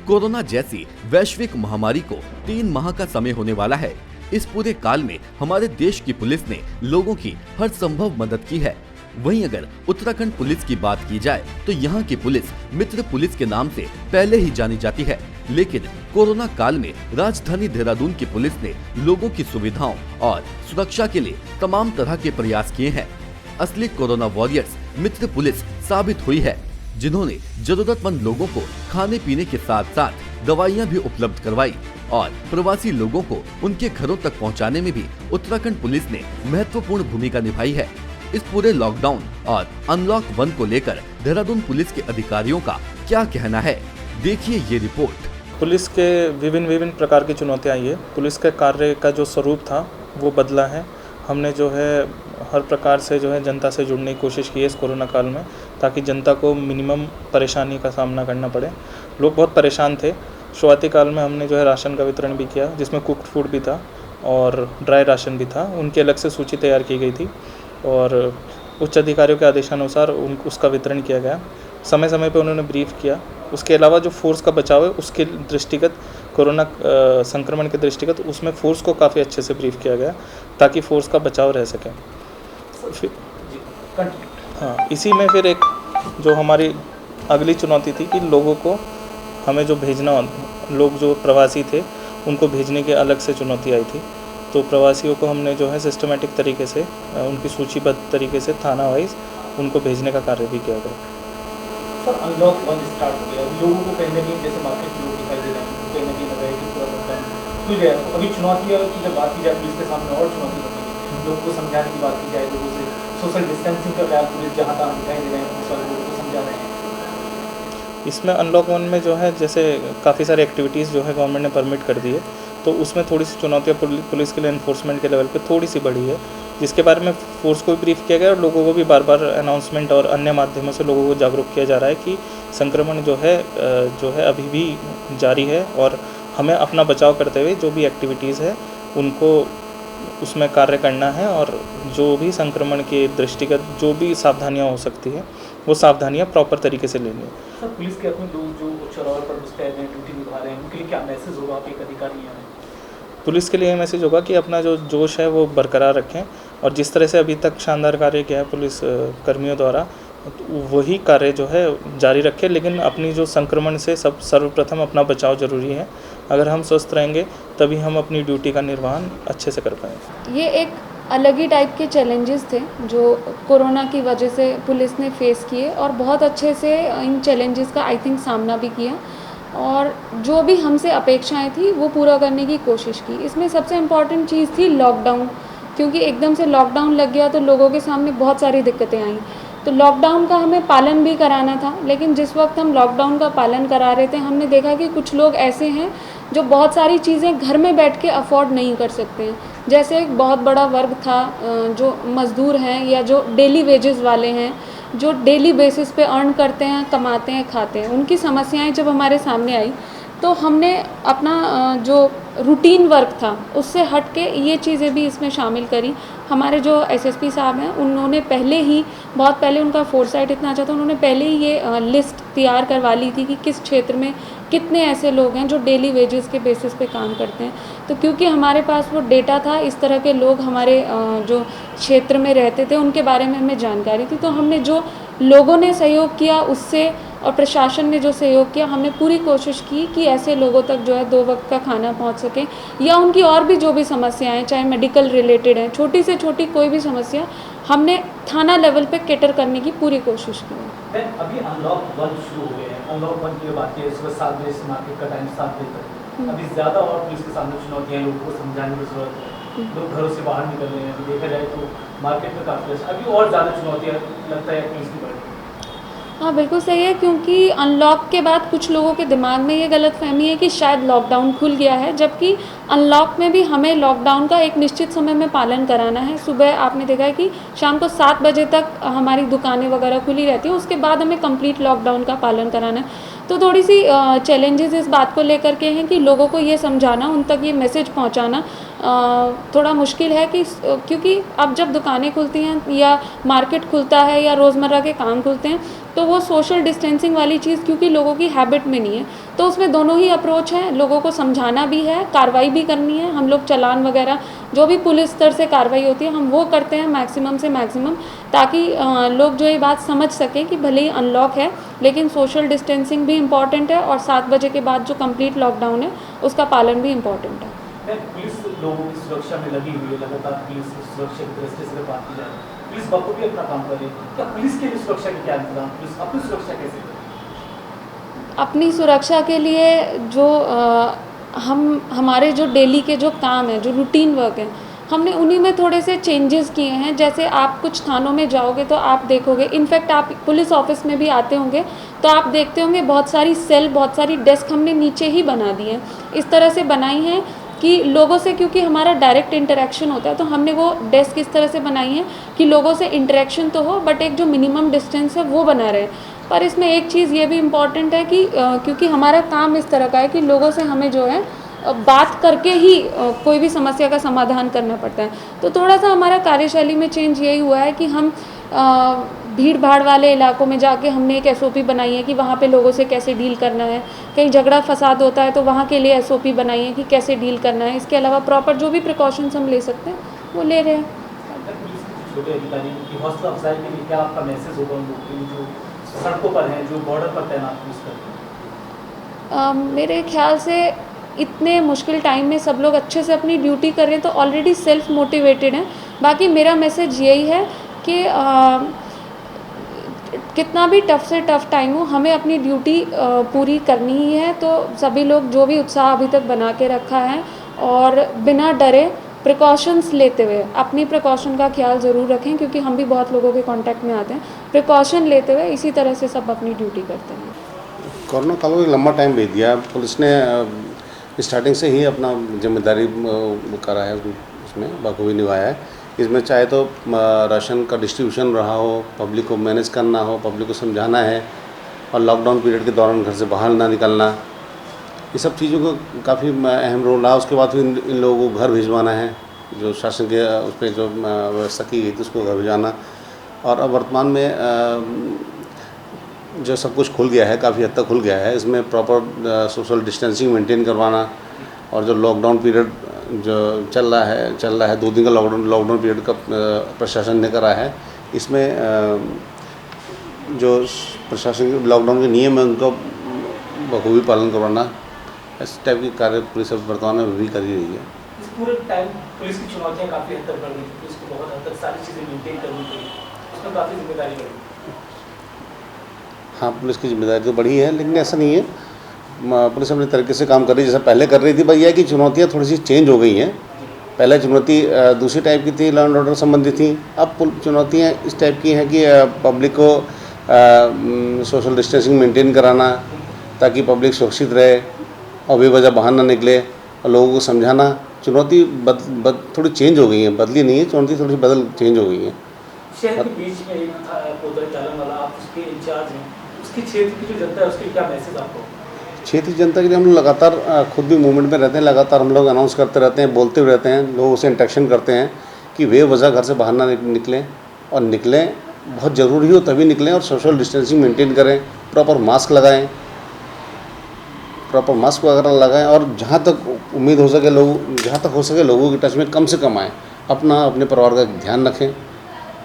Corona जैसी वैश्विक महामारी को 3 माह का समय होने वाला है। इस पूरे काल में हमारे देश की पुलिस ने लोगों की हर संभव मदद की है। वहीं अगर उत्तराखंड पुलिस की बात की जाए तो यहाँ की पुलिस मित्र पुलिस के नाम से पहले ही जानी जाती है, लेकिन कोरोना काल में राजधानी देहरादून की पुलिस ने लोगों की सुविधाओं और सुरक्षा के लिए तमाम तरह के प्रयास किए हैं। असली कोरोना वॉरियर्स मित्र पुलिस साबित हुई है, जिन्होंने जरूरतमंद लोगों को खाने पीने के साथ साथ दवाइयां भी उपलब्ध करवाई और प्रवासी लोगों को उनके घरों तक पहुंचाने में भी उत्तराखंड पुलिस ने महत्वपूर्ण भूमिका निभाई है। इस पूरे लॉकडाउन और अनलॉक 1 को लेकर देहरादून पुलिस के अधिकारियों का क्या कहना है, देखिए ये रिपोर्ट। पुलिस के विभिन्न प्रकार की चुनौतियाँ आई है। पुलिस के कार्य का जो स्वरूप था वो बदला है। हमने जो है हर प्रकार से जो है जनता से जुड़ने की कोशिश की है इस कोरोना काल में, ताकि जनता को मिनिमम परेशानी का सामना करना पड़े। लोग बहुत परेशान थे। शुरुआती काल में हमने जो है राशन का वितरण भी किया, जिसमें कुक्ड फूड भी था और ड्राई राशन भी था। उनकी अलग से सूची तैयार की गई थी और उच्च अधिकारियों के आदेशानुसार उसका वितरण किया गया। समय समय पे उन्होंने ब्रीफ किया। उसके अलावा जो फोर्स का बचाव है उसके दृष्टिगत, कोरोना संक्रमण के दृष्टिगत, उसमें फोर्स को काफ़ी अच्छे से ब्रीफ किया गया ताकि फोर्स का बचाव रह सके। हाँ, इसी में फिर एक जो हमारी अगली चुनौती थी कि लोगों को हमें जो भेजना, लोग जो प्रवासी थे उनको भेजने की अलग से चुनौती आई थी। तो प्रवासियों को हमने जो है सिस्टमेटिक तरीके से, उनकी सूचीबद्ध तरीके से थाना वाइज उनको भेजने का कार्य भी किया गया। सर, अनलॉक 1 स्टार्ट हो गया, लोगों को कहीं ना कहीं जैसे मार्केट में लोग दिखाई दे रहे हैं, कहीं ना कहीं लग रहा है कि पूरा लॉकडाउन खुल गया। तो अभी चुनौतियों की जब बात की जाए, पुलिस के सामने और चुनौती बनेगी। लोगों को समझाने की बात की जाए, लोगों से सोशल डिस्टेंसिंग कर रहा है पुलिस, जहाँ तहाँ दिखाई दे रहे हैं उस लोगों को समझा रहे हैं। इसमें अनलॉक 1 में जो है जैसे काफ़ी सारी एक्टिविटीज़ जो है गवर्नमेंट ने परमिट कर दी है, तो उसमें थोड़ी सी चुनौतियाँ पुलिस के लिए इन्फोर्समेंट के लेवल पे थोड़ी सी बढ़ी है, जिसके बारे में फोर्स को भी ब्रीफ किया गया और लोगों को भी बार बार अनाउंसमेंट और अन्य माध्यमों से लोगों को जागरूक किया जा रहा है कि संक्रमण जो है अभी भी जारी है और हमें अपना बचाव करते हुए जो भी एक्टिविटीज़ है उनको उसमें कार्य करना है और जो भी संक्रमण के दृष्टिगत जो भी सावधानियाँ हो सकती है वो सावधानियाँ प्रॉपर तरीके से लेनी है। सर, पुलिस के अपने लोग जो चौराहे पर मुस्तैद हैं, ड्यूटी निभा रहे हैं, उनके लिए क्या मैसेज होगा आप एक अधिकारी हैं? पुलिस के लिए मैसेज होगा कि अपना जो जोश है वो बरकरार रखें और जिस तरह से अभी तक शानदार कार्य किया है पुलिस कर्मियों द्वारा, वही कार्य जो है जारी रखें, लेकिन अपनी जो संक्रमण से सर्वप्रथम अपना बचाव जरूरी है। अगर हम स्वस्थ रहेंगे तभी हम अपनी ड्यूटी का निर्वहन अच्छे से कर पाएंगे। ये एक अलग ही टाइप के चैलेंजेस थे जो कोरोना की वजह से पुलिस ने फेस किए और बहुत अच्छे से इन चैलेंजेस का आई थिंक सामना भी किया और जो भी हमसे अपेक्षाएं थी वो पूरा करने की कोशिश की। इसमें सबसे इम्पॉर्टेंट चीज़ थी लॉकडाउन, क्योंकि एकदम से लॉकडाउन लग गया तो लोगों के सामने बहुत सारी दिक्कतें आईं। तो लॉकडाउन का हमें पालन भी कराना था, लेकिन जिस वक्त हम लॉकडाउन का पालन करा रहे थे हमने देखा कि कुछ लोग ऐसे हैं जो बहुत सारी चीज़ें घर में बैठ के अफोर्ड नहीं कर सकते हैं। जैसे एक बहुत बड़ा वर्ग था जो मज़दूर हैं या जो डेली वेजेस वाले हैं, जो डेली बेसिस पे अर्न करते हैं, कमाते हैं, खाते हैं। उनकी समस्याएं जब हमारे सामने आई तो हमने अपना जो रूटीन वर्क था उससे हट के ये चीज़ें भी इसमें शामिल करी। हमारे जो एसएसपी साहब हैं उन्होंने बहुत पहले उनका फोरसाइट इतना अच्छा था, उन्होंने पहले ही ये लिस्ट तैयार करवा ली थी कि किस क्षेत्र में कितने ऐसे लोग हैं जो डेली वेजेस के बेसिस पे काम करते हैं। तो क्योंकि हमारे पास वो डेटा था, इस तरह के लोग हमारे जो क्षेत्र में रहते थे उनके बारे में हमें जानकारी थी, तो हमने जो लोगों ने सहयोग किया उससे और प्रशासन ने जो सहयोग किया, हमने पूरी कोशिश की कि ऐसे लोगों तक जो है 2 वक्त का खाना पहुंच सके या उनकी और भी जो भी समस्याएं, चाहे मेडिकल रिलेटेड हैं, छोटी से छोटी कोई भी समस्या, हमने थाना लेवल पे कैटर करने की पूरी कोशिश की है। अभी अनलॉक 1 शुरू हो गए हैं। अनलॉक 1 की बात की सुबह 7 बजे से मार्केट का टाइम 7 बजे तक। अभी ज़्यादा और पुलिस के सामने चुनौतियाँ, लोगों को समझाने की जरूरत है। लोग घरों से बाहर निकल रहे हैं, अभी देखा जाए तो मार्केट में काफ़ी अभी और ज़्यादा चुनौतियाँ लगता है पुलिस की बढ़ रही है। हाँ, बिल्कुल सही है, क्योंकि अनलॉक के बाद कुछ लोगों के दिमाग में ये गलतफहमी है कि शायद लॉकडाउन खुल गया है, जबकि अनलॉक में भी हमें लॉकडाउन का एक निश्चित समय में पालन कराना है। सुबह आपने देखा है कि शाम को 7 बजे तक हमारी दुकानें वगैरह खुली रहती हैं, उसके बाद हमें कंप्लीट लॉकडाउन का पालन कराना है। तो थोड़ी सी चैलेंजेस इस बात को लेकर के हैं कि लोगों को ये समझाना, उन तक ये मैसेज पहुंचाना थोड़ा मुश्किल है कि क्योंकि अब जब दुकानें खुलती हैं या मार्केट खुलता है या रोज़मर्रा के काम खुलते हैं तो वो सोशल डिस्टेंसिंग वाली चीज़ क्योंकि लोगों की हैबिट में नहीं है, तो उसमें दोनों ही अप्रोच हैं, लोगों को समझाना भी है, कार्रवाई भी करनी है। हम लोग चालान वगैरह जो भी पुलिस स्तर से कार्रवाई होती है हम वो करते हैं मैक्सिमम से मैक्सिमम, ताकि लोग जो ये बात समझ सकें कि भले ही अनलॉक है लेकिन सोशल डिस्टेंसिंग भी इम्पॉर्टेंट है और 7 बजे के बाद जो कंप्लीट लॉकडाउन है उसका पालन भी इम्पॉर्टेंट है। पुलिस लोगों की सुरक्षा में लगी हुई है, लगातार पुलिस सुरक्षा की दृष्टि से बात की जाए, पुलिस बखूबी अपना काम कर रही है। क्या पुलिस के लिए सुरक्षा के क्या इंतजाम, पुलिस अपनी सुरक्षा कैसे करे? अपनी सुरक्षा के लिए जो हमारे जो डेली के जो काम है, जो रूटीन वर्क है, हमने उन्हीं में थोड़े से चेंजेस किए हैं। जैसे आप कुछ थानों में जाओगे तो आप देखोगे, इनफैक्ट आप पुलिस ऑफिस में भी आते होंगे तो आप देखते होंगे बहुत सारी सेल, बहुत सारी डेस्क हमने नीचे ही बना दी हैं। इस तरह से बनाई हैं कि लोगों से, क्योंकि हमारा डायरेक्ट इंटरेक्शन होता है तो हमने वो डेस्क इस तरह से बनाई है कि लोगों से इंटरेक्शन तो हो बट एक जो मिनिमम डिस्टेंस है वो बना रहे। पर इसमें एक चीज़ ये भी इम्पॉर्टेंट है कि क्योंकि हमारा काम इस तरह का है कि लोगों से हमें जो है बात करके ही कोई भी समस्या का समाधान करना पड़ता है। तो थोड़ा सा हमारा कार्यशैली में चेंज यही हुआ है कि हम भीड़ भाड़ वाले इलाकों में जाके हमने एक SOP बनाई है कि वहाँ पे लोगों से कैसे डील करना है। कहीं झगड़ा फसाद होता है तो वहाँ के लिए SOP बनाई है कि कैसे डील करना है। इसके अलावा प्रॉपर जो भी प्रिकॉशंस हम ले सकते हैं वो ले रहे हैं। छोटे अधिकारी की हौसला अफजाई के लिए क्या आपका मैसेज होगा उन लोगों के लिए जो सड़कों पर हैं, जो बॉर्डर पर तैनात पुलिस करते हैं? मेरे ख्याल से इतने मुश्किल टाइम में सब लोग अच्छे से अपनी ड्यूटी कर रहे हैं तो ऑलरेडी सेल्फ मोटिवेटेड हैं। बाकी मेरा मैसेज यही है कि कितना भी टफ़ से टफ़ टाइम हो हमें अपनी ड्यूटी पूरी करनी ही है। तो सभी लोग जो भी उत्साह अभी तक बना के रखा है और बिना डरे प्रिकॉशंस लेते हुए, अपनी प्रिकॉशन का ख्याल ज़रूर रखें क्योंकि हम भी बहुत लोगों के कांटेक्ट में आते हैं। प्रिकॉशन लेते हुए इसी तरह से सब अपनी ड्यूटी करते हैं। कोरोना काल में लंबा टाइम बीत गया, पुलिस ने स्टार्टिंग से ही अपना जिम्मेदारी करा है, उसमें बखूबी निभाया है। इसमें चाहे तो राशन का डिस्ट्रीब्यूशन रहा हो, पब्लिक को मैनेज करना हो, पब्लिक को समझाना है और लॉकडाउन पीरियड के दौरान घर से बाहर ना निकलना, ये सब चीज़ों को काफ़ी अहम रोल रहा। उसके बाद फिर इन लोगों को घर भिजवाना है, जो शासन के उस पर जो व्यवस्था की गई थी उसको घर भिजवाना। और अब वर्तमान में जो सब कुछ खुल गया है, काफ़ी हद तक खुल गया है, इसमें प्रॉपर सोशल डिस्टेंसिंग मेंटेन करवाना और जो लॉकडाउन पीरियड जो चल रहा है 2 दिन का लॉकडाउन पीरियड का प्रशासन ने करा है, इसमें जो प्रशासन के लॉकडाउन के नियम है उनका बखूबी पालन करवाना, इस टाइप की कार्य पुलिस वर्तमान में भी कर रही है। इस पूरे टाइम पुलिस की चुनौतियाँ काफ़ी हद तक बढ़ गई, पुलिस को बहुत हद तक सारी चीज़ें मेंटेन करनी पड़ी, उसमें काफ़ी जिम्मेदारी बढ़ी। हाँ, पुलिस की जिम्मेदारी तो बढ़ी है, लेकिन ऐसा नहीं है, पुलिस अपने तरीके से काम कर रही है जैसा पहले कर रही थी। भाई यह कि चुनौतियाँ थोड़ी सी चेंज हो गई हैं। पहले चुनौती दूसरी टाइप की थी, लॉ एंड ऑर्डर संबंधी थी। अब चुनौतियाँ इस टाइप की हैं कि पब्लिक को सोशल डिस्टेंसिंग मेंटेन कराना ताकि पब्लिक सुरक्षित रहे और बेवजह बाहर ना निकले, और लोगों को समझाना। चुनौती थोड़ी चेंज हो गई है, बदली नहीं है चुनौती, थोड़ी चेंज हो गई है। शहर के बीच में एक कोतवाली चालन वाला, आप उसके इंचार्ज हैं, उसके क्षेत्र की जो जनता है उसके क्या मैसेज आपको? क्षेत्रीय जनता के लिए हम लोग लगातार खुद भी मूवमेंट में रहते हैं, लगातार हम लोग अनाउंस करते रहते हैं, बोलते हुए रहते हैं, लोगों से इंटरेक्शन करते हैं कि बेवजह घर से बाहर ना निकलें, और निकलें बहुत ज़रूरी हो तभी निकलें, और सोशल डिस्टेंसिंग मेंटेन करें, प्रॉपर मास्क लगाएं, प्रॉपर मास्क वगैरह लगाएं, और जहाँ तक उम्मीद हो सके जहाँ तक हो सके लोगों के टच में कम से कम आएँ। अपने परिवार का ध्यान रखें।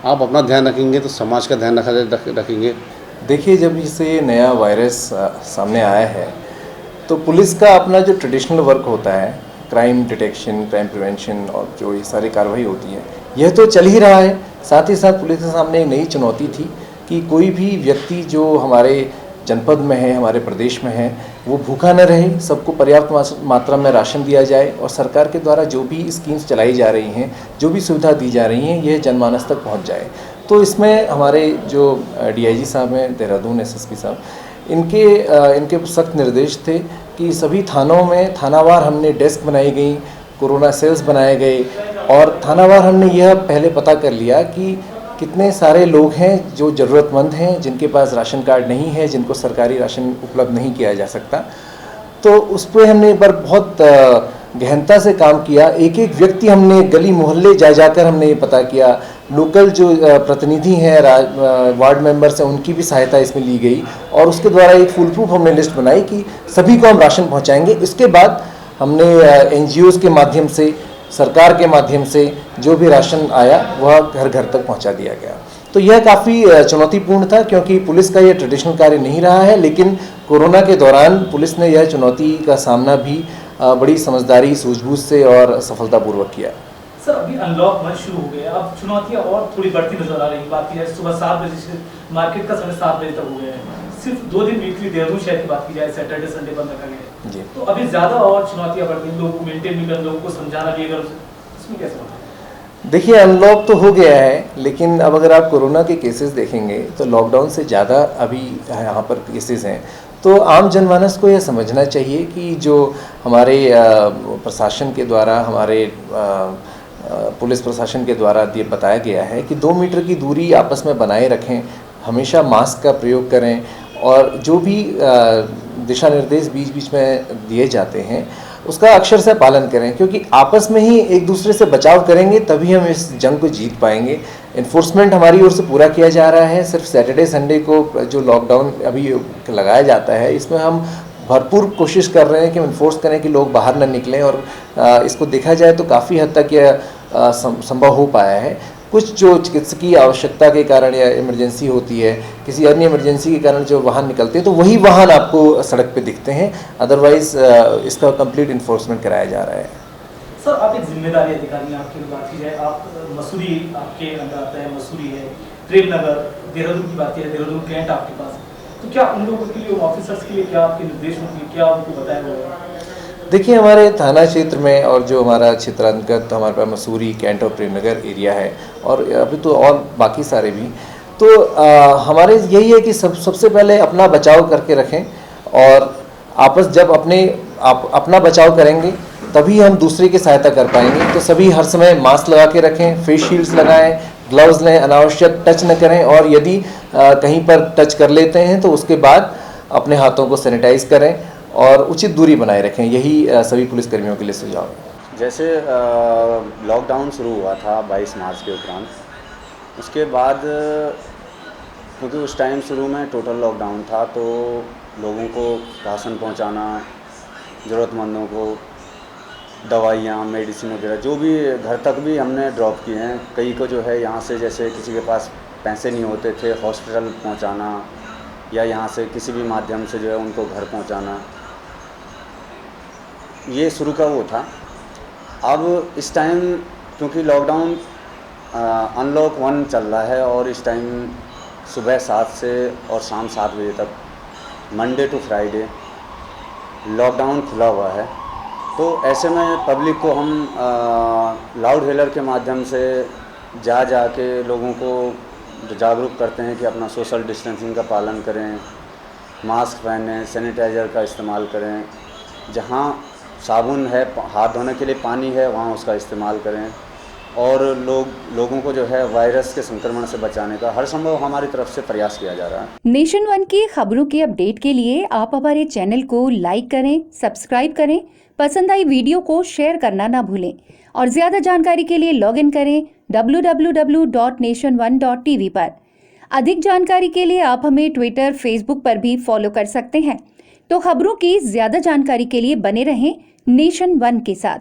आप अपना ध्यान रखेंगे तो समाज का ध्यान रखेंगे। देखिए, जब से नया वायरस सामने आया है तो पुलिस का अपना जो ट्रेडिशनल वर्क होता है, क्राइम डिटेक्शन, क्राइम प्रिवेंशन और जो ये सारी कार्रवाई होती है, यह तो चल ही रहा है। साथ ही साथ पुलिस के सामने एक नई चुनौती थी कि कोई भी व्यक्ति जो हमारे जनपद में है, हमारे प्रदेश में है, वो भूखा न रहे, सबको पर्याप्त मात्रा में राशन दिया जाए, और सरकार के द्वारा जो भी स्कीम्स चलाई जा रही हैं, जो भी सुविधा दी जा रही हैं, यह जनमानस तक पहुंच जाए। तो इसमें हमारे जो DIG साहब हैं, देहरादून SSP साहब, इनके सख्त निर्देश थे कि सभी थानों में थानावार हमने डेस्क बनाई गई, कोरोना सेल्स बनाए गए, और थानावार हमने यह पहले पता कर लिया कि कितने सारे लोग हैं जो ज़रूरतमंद हैं, जिनके पास राशन कार्ड नहीं है, जिनको सरकारी राशन उपलब्ध नहीं किया जा सकता। तो उस पर हमने एक बार बहुत गहनता से काम किया। एक एक व्यक्ति हमने गली मोहल्ले जा जाकर हमने ये पता किया, लोकल जो प्रतिनिधि हैं, वार्ड मेंबर्स हैं, उनकी भी सहायता इसमें ली गई और उसके द्वारा एक फुल प्रूफ हमने लिस्ट बनाई कि सभी को हम राशन पहुंचाएंगे। इसके बाद हमने NGOs के माध्यम से, सरकार के माध्यम से जो भी राशन आया वह घर घर तक पहुंचा दिया गया। तो यह काफ़ी चुनौतीपूर्ण था क्योंकि पुलिस का यह ट्रेडिशनल कार्य नहीं रहा है, लेकिन कोरोना के दौरान पुलिस ने यह चुनौती का सामना भी बड़ी समझदारी, सूझबूझ से और सफलतापूर्वक किया। सर, अभी अनलॉक 1 शुरू हो गया, अब चुनौतियाँ और थोड़ी बढ़ती नजर आ रही है। बात की जाए सुबह 7 बजे से मार्केट का समय 7 बजे तक हो गया है। सिर्फ 2 दिन वीकली देहरादून शहर की बात की जाए, सैटरडे संडे बंद रखा गया है, तो अभी ज़्यादा और चुनौतियाँ बढ़ती हैं। लोगों को मेंटेन भी करना, लोगों को समझाना भी, अगर इसमें कैसे होता है? देखिए, अनलॉक तो हो गया है, लेकिन अब अगर आप कोरोना के केसेस देखेंगे तो लॉकडाउन से ज़्यादा अभी यहाँ पर केसेस हैं। तो आम जनमानस को यह समझना चाहिए कि जो हमारे प्रशासन के द्वारा, हमारे पुलिस प्रशासन के द्वारा ये बताया गया है कि 2 मीटर की दूरी आपस में बनाए रखें, हमेशा मास्क का प्रयोग करें और जो भी दिशा निर्देश बीच बीच में दिए जाते हैं उसका अक्षर से पालन करें, क्योंकि आपस में ही एक दूसरे से बचाव करेंगे तभी हम इस जंग को जीत पाएंगे। इन्फोर्समेंट हमारी ओर से पूरा किया जा रहा है। सिर्फ सैटरडे संडे को जो लॉकडाउन अभी लगाया जाता है, इसमें हम भरपूर कोशिश कर रहे हैं कि इन्फोर्स करें कि लोग बाहर न निकलें और इसको देखा जाए तो काफ़ी हद तक यह संभव हो पाया है। कुछ जो चिकित्सकीय आवश्यकता के कारण या इमरजेंसी होती है, किसी अन्य इमरजेंसी के कारण जो वाहन निकलते हैं तो वही वाहन आपको सड़क पे दिखते हैं, अदरवाइज इसका कंप्लीट इन्फोर्समेंट कराया जा रहा है। सर, आप एक जिम्मेदारी अधिकारी हैं, आपकी बात की जाए, आप मसूरी आपके अंदर आता है, मसूरी है, प्रेम नगर, देहरादून की बात की है, देहरादून कैंट आपके पास है, तो क्या उन लोगों के लिए, ऑफिसर्स के लिए क्या आपके निर्देश होंगे, क्या उनको बताया गया है? देखिए, हमारे थाना क्षेत्र में और जो हमारा क्षेत्रांतर्गत हमारे पास मसूरी, कैंट और प्रेमनगर एरिया है और अभी तो और बाकी सारे भी, तो हमारे यही है कि सबसे पहले अपना बचाव करके रखें और आपस जब अपना बचाव करेंगे तभी हम दूसरे की सहायता कर पाएंगे। तो सभी हर समय मास्क लगा के रखें, फेस शील्ड्स लगाएं, ग्लव्स लें, अनावश्यक टच न करें और यदि कहीं पर टच कर लेते हैं तो उसके बाद अपने हाथों को सैनिटाइज करें और उचित दूरी बनाए रखें। यही सभी पुलिसकर्मियों के लिए सुझाव है। जैसे लॉकडाउन शुरू हुआ था 22 मार्च के उपरांत, उसके बाद क्योंकि उस टाइम शुरू में टोटल लॉकडाउन था तो लोगों को राशन पहुंचाना, ज़रूरतमंदों को दवाइयाँ, मेडिसिन वगैरह जो भी घर तक भी हमने ड्रॉप किए हैं। कई को जो है यहाँ से, जैसे किसी के पास पैसे नहीं होते थे, हॉस्पिटल पहुँचाना या यहाँ से किसी भी माध्यम से जो है उनको घर पहुँचाना, ये शुरू का वो था। अब इस टाइम क्योंकि लॉकडाउन अनलॉक 1 चल रहा है और इस टाइम सुबह 7 से और शाम 7 बजे तक, मंडे टू फ्राइडे लॉकडाउन खुला हुआ है। तो ऐसे में पब्लिक को हम लाउड हेलर के माध्यम से जा के लोगों को जागरूक करते हैं कि अपना सोशल डिस्टेंसिंग का पालन करें, मास्क पहनें, सैनिटाइज़र का इस्तेमाल करें, जहाँ साबुन है, हाथ धोने के लिए पानी है, वहाँ उसका इस्तेमाल करें और लोगों को जो है वायरस के संक्रमण से बचाने का हर संभव हमारी तरफ से प्रयास किया जा रहा है। नेशन वन की खबरों के अपडेट के लिए आप हमारे चैनल को लाइक करें, सब्सक्राइब करें, पसंद आई वीडियो को शेयर करना ना भूलें और ज्यादा जानकारी के लिए लॉग इन करें www.nation1.tv पर। अधिक जानकारी के लिए आप हमें ट्विटर, फेसबुक पर भी फॉलो कर सकते हैं। तो खबरों की ज्यादा जानकारी के लिए बने रहें नेशन वन के साथ।